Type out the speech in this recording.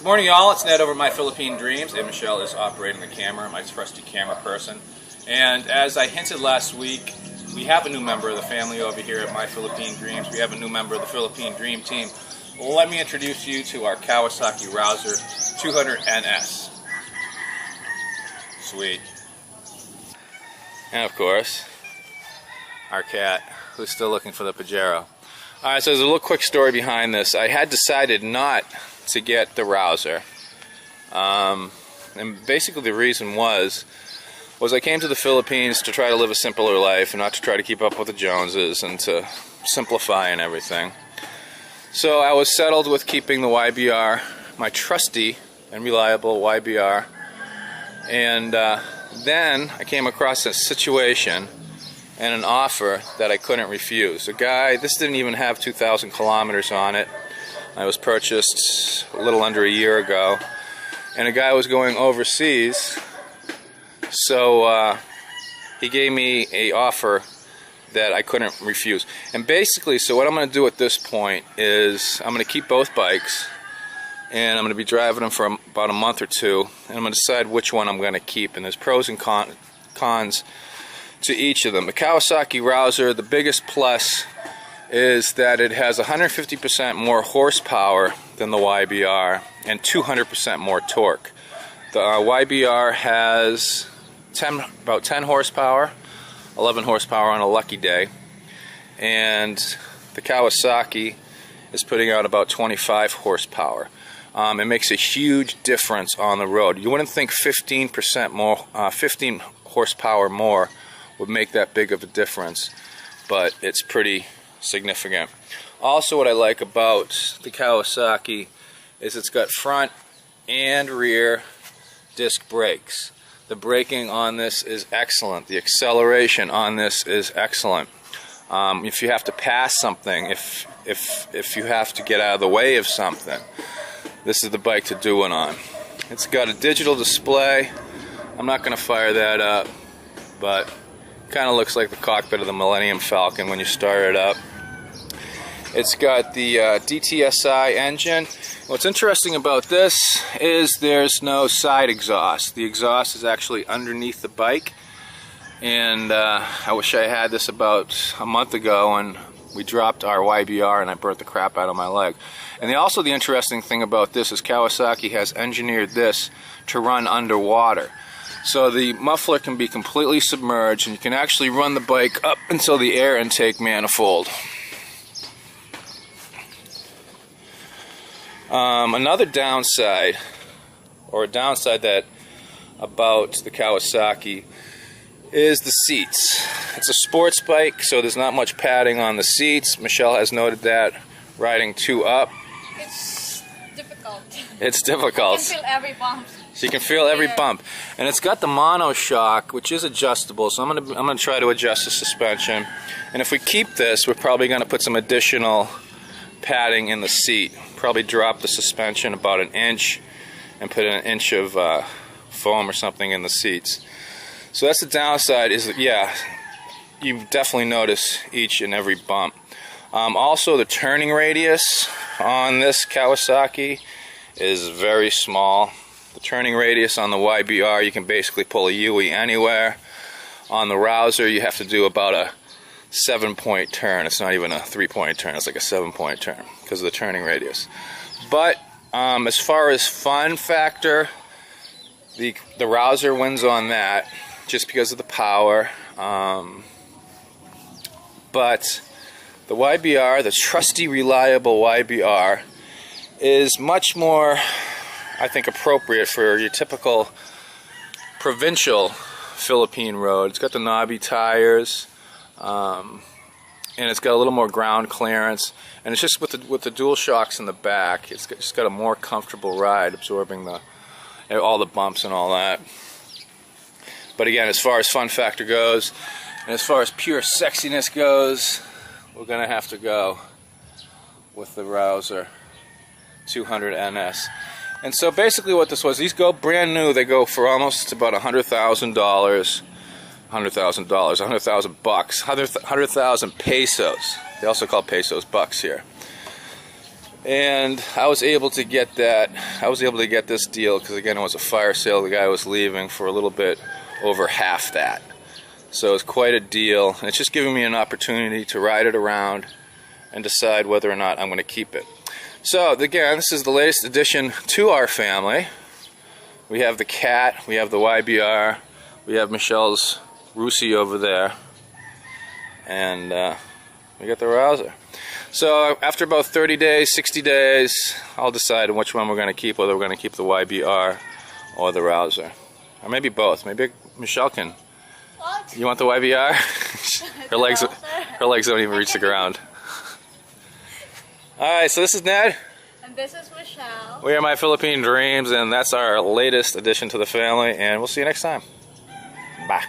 Good morning, y'all. It's Ned over My Philippine Dreams, and Michelle is operating the camera, my trusty camera person. And as I hinted last week, we have a new member of the family over here at My Philippine Dreams. We have a new member of the Philippine Dream Team. Well, let me introduce you to our Kawasaki Rouser 200 NS. Sweet. And of course, our cat, who's still looking for the Pajero. Alright, so there's a little quick story behind this. I had decided not to get the Rouser. And basically the reason was I came to the Philippines to try to live a simpler life and not to try to keep up with the Joneses and to simplify and everything. So I was settled with keeping the YBR, my trusty and reliable YBR. And then I came across a situation and an offer that I couldn't refuse. A guy, this didn't even have 2,000 kilometers on it. I was purchased a little under a year ago, and a guy was going overseas, so he gave me an offer that I couldn't refuse. And basically, so what I'm going to do at this point is I'm going to keep both bikes, and I'm going to be driving them for about a month or two, and I'm going to decide which one I'm going to keep. And there's pros and cons to each of them. The Kawasaki Rouser, the biggest plus is that it has 150% more horsepower than the YBR and 200% more torque. The YBR has about 10 horsepower, 11 horsepower on a lucky day, and the Kawasaki is putting out about 25 horsepower. It makes a huge difference on the road. You wouldn't think 15% more, 15 horsepower more would make that big of a difference, but it's pretty significant. Also, what I like about the Kawasaki is it's got front and rear disc brakes. The braking on this is excellent. The acceleration on this is excellent. If you have to pass something, if you have to get out of the way of something, this is the bike to do it on. It's got a digital display. I'm not going to fire that up, but kind of looks like the cockpit of the Millennium Falcon when you start it up. It's got the DTSI engine. What's interesting about this is there's no side exhaust. The exhaust is actually underneath the bike, and I wish I had this about a month ago, and we dropped our YBR and I burnt the crap out of my leg. And also the interesting thing about this is Kawasaki has engineered this to run underwater. So the muffler can be completely submerged, and you can actually run the bike up until the air intake manifold. Another downside, or a downside that about the Kawasaki, is the seats. It's a sports bike, so there's not much padding on the seats. Michelle has noted that riding two up. It's difficult. It's difficult. You can feel every bump. So you can feel every bump, and it's got the monoshock, which is adjustable. So I'm gonna try to adjust the suspension, and if we keep this, we're probably gonna put some additional padding in the seat. Probably drop the suspension about an inch, and put an inch of foam or something in the seats. So that's the downside. Is that, yeah, you definitely notice each and every bump. Also, the turning radius on this Kawasaki is very small. The turning radius on the YBR, you can basically pull a UE anywhere. On the Rouser, you have to do about a 7-point turn. It's not even a 3-point turn, it's like a 7-point turn because of the turning radius. But as far as fun factor, the Rouser wins on that just because of the power. But the YBR, the trusty, reliable YBR, is much more, I think, appropriate for your typical provincial Philippine road. It's got the knobby tires, and it's got a little more ground clearance, and it's just with the dual shocks in the back, it's just got a more comfortable ride, absorbing all the bumps and all that. But again, as far as fun factor goes, and as far as pure sexiness goes, we're gonna have to go with the Rouser 200 NS. And so basically what this was, these go brand new, they go for almost about $100,000, $100,000 bucks, 100,000 pesos. They also call pesos bucks here. And I was able to get that. I was able to get this deal because, again, it was a fire sale. The guy was leaving for a little bit over half that. So it's quite a deal. And it's just giving me an opportunity to ride it around and decide whether or not I'm going to keep it. So, again, this is the latest addition to our family. We have the cat, we have the YBR, we have Michelle's Rousey over there, and we got the rouser. So after about 30 days, 60 days, I'll decide which one we're going to keep, whether we're going to keep the YBR or the rouser. Or maybe both. Maybe Michelle can. What? You want the YBR? her legs don't even reach the ground. Alright, so this is Ned. And this is Michelle. We are My Philippine Dreams, and that's our latest addition to the family, and we'll see you next time. Bye.